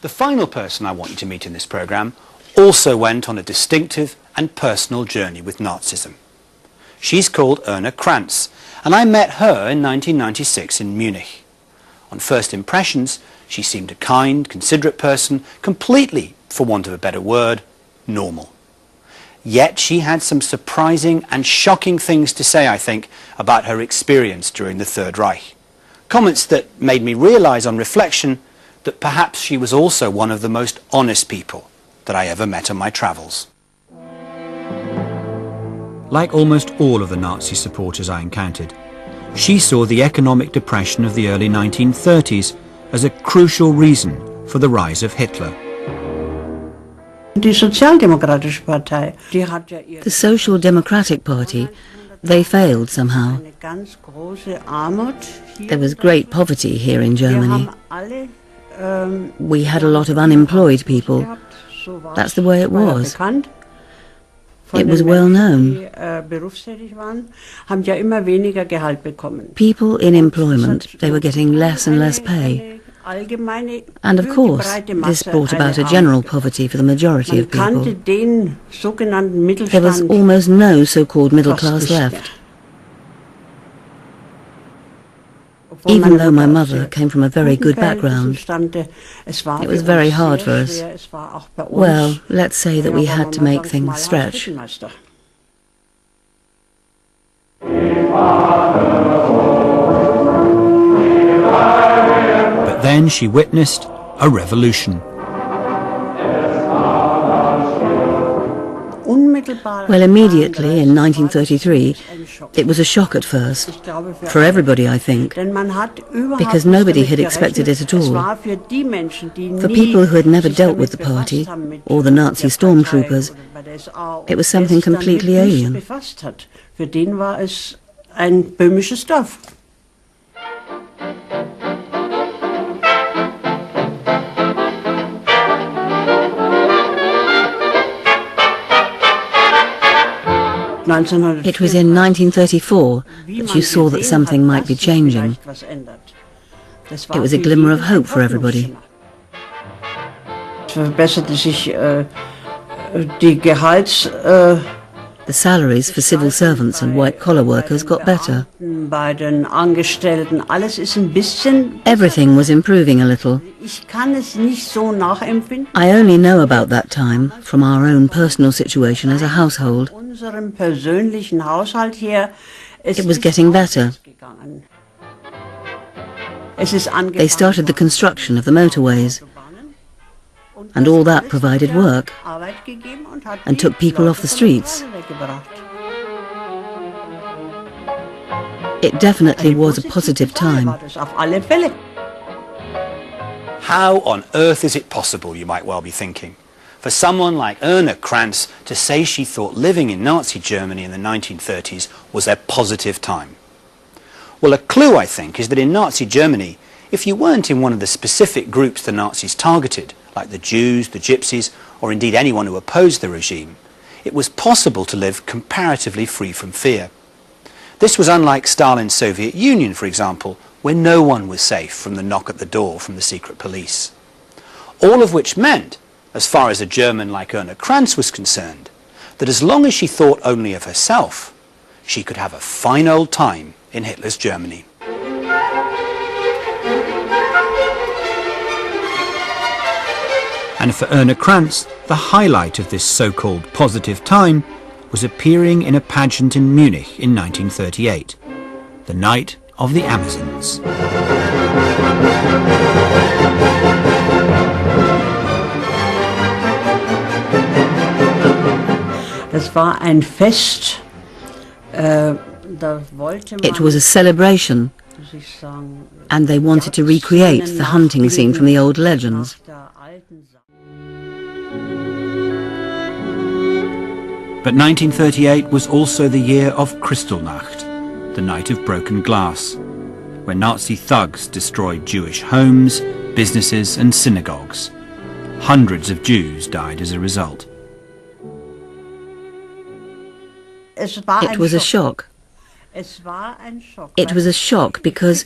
The final person I want you to meet in this programme also went on a distinctive and personal journey with Nazism. She's called Erna Kranz, and I met her in 1996 in Munich. On first impressions, she seemed a kind, considerate person, completely, for want of a better word, normal. Yet she had some surprising and shocking things to say, I think, about her experience during the Third Reich. Comments that made me realise on reflection that perhaps she was also one of the most honest people that I ever met on my travels. Like almost all of the Nazi supporters I encountered, she saw the economic depression of the early 1930s as a crucial reason for the rise of Hitler. The Social Democratic Party, they failed somehow. There was great poverty here in Germany. We had a lot of unemployed people. That's the way it was. It was well known. People in employment, they were getting less and less pay. And of course, this brought about a general poverty for the majority of people. There was almost no so-called middle class left. Even though my mother came from a very good background, it was very hard for us. Well, let's say that we had to make things stretch. But then she witnessed a revolution. Well, immediately in 1933, it was a shock at first, for everybody I think, because nobody had expected it at all. For people who had never dealt with the party, or the Nazi stormtroopers, it was something completely alien. It was in 1934 that you saw that something might be changing. It was a glimmer of hope for everybody. The salaries for civil servants and white-collar workers got better. Everything was improving a little. I only know about that time from our own personal situation as a household. It was getting better. They started the construction of the motorways, and all that provided work and took people off the streets. It definitely was a positive time. How on earth is it possible, you might well be thinking, for someone like Erna Kranz to say she thought living in Nazi Germany in the 1930s was a positive time? Well, a clue, I think, is that in Nazi Germany, if you weren't in one of the specific groups the Nazis targeted, like the Jews, the Gypsies, or indeed anyone who opposed the regime, it was possible to live comparatively free from fear. This was unlike Stalin's Soviet Union, for example, where no one was safe from the knock at the door from the secret police. All of which meant, as far as a German like Erna Kranz was concerned, that as long as she thought only of herself, she could have a fine old time in Hitler's Germany. And for Erna Kranz, the highlight of this so-called positive time was appearing in a pageant in Munich in 1938, the night of the Amazons. It was a celebration, and they wanted to recreate the hunting scene from the old legends. But 1938 was also the year of Kristallnacht, the night of broken glass, where Nazi thugs destroyed Jewish homes, businesses and synagogues. Hundreds of Jews died as a result. It was a shock. It was a shock because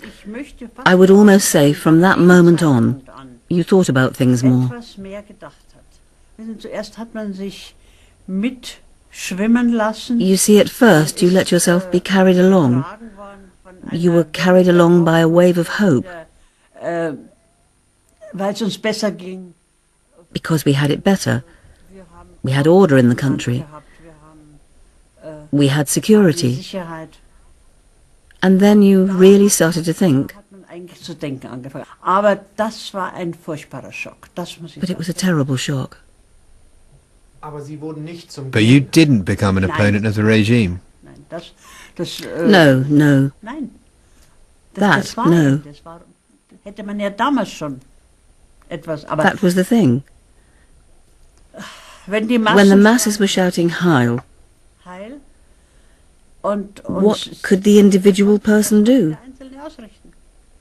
I would almost say from that moment on, You thought about things more. etwas mehr gedacht hat. Wissen Sie, zuerst hat man sich mitschwimmen lassen. You see, at first you let yourself be carried along. getragen worden von You were einer carried Welle along by a der wave of hope weil es uns besser ging. because we had it better. Wir haben We had order in the country. gehabt, wir haben We had die security. Sicherheit. And then you really started to think. Hat man eigentlich zu denken angefangen. Aber das war ein furchtbarer Schock. Das muss ich But it sagen. was a terrible shock. But you didn't become an opponent of the regime. Nein, das No, no. nein. That, war, no. das war, hätte man ja damals schon etwas, aber That was the thing. wenn die When the masses were shouting Heil, Heil und what could the individual person do? der Einzelne ausrichten.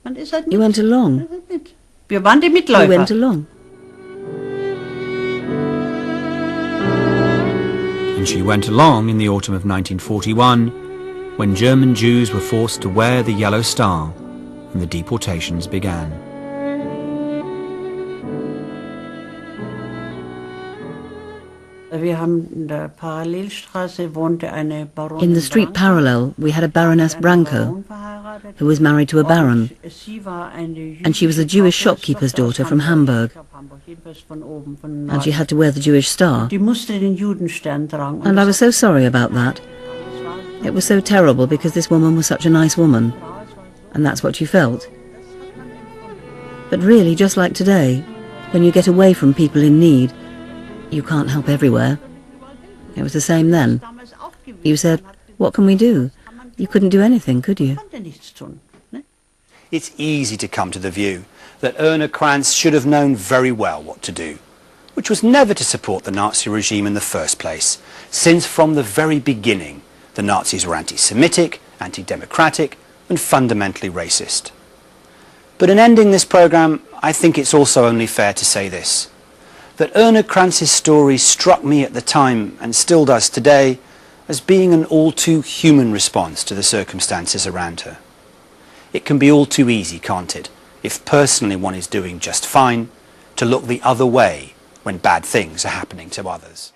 Man ist halt You went along. Man ist halt mit. Wir waren die You Mitläufer. went along. And she went along in the autumn of 1941 when German Jews were forced to wear the yellow star and the deportations began. Wir haben in der Parallelstraße wohnte eine Baronin. In the street Branco, parallel, we had a Baroness mit einem Branco, Baron verheiratet. who was married to a baron, Und sie war eine and she was a jüdische Jewish shopkeeper's Tochter daughter aus from Hamburg, Ich glaub, Hamburg, jedenfalls von oben, von and she Norden. had to wear the Jewish star. Die musste den Judenstern tragen. And I was so sorry about that. das war It was so terrible because this woman was such a nice woman, and that's what you felt. But really, just like today, when you get away from people in need, you can't help everywhere. It was the same then. damals auch gewesen. You said, what can we do? You couldn't do anything, could you? Man konnte nichts tun. Ne? It's easy to come to the view that Erna Kranz should have known very well what to do, which was never to support the Nazi regime in the first place, since from the very beginning the Nazis were anti-Semitic, anti-democratic and fundamentally racist. But in ending this programme, I think it's also only fair to say this, that Erna Kranz's story struck me at the time, and still does today, as being an all too human response to the circumstances around her. It can be all too easy, can't it, if personally one is doing just fine, to look the other way when bad things are happening to others.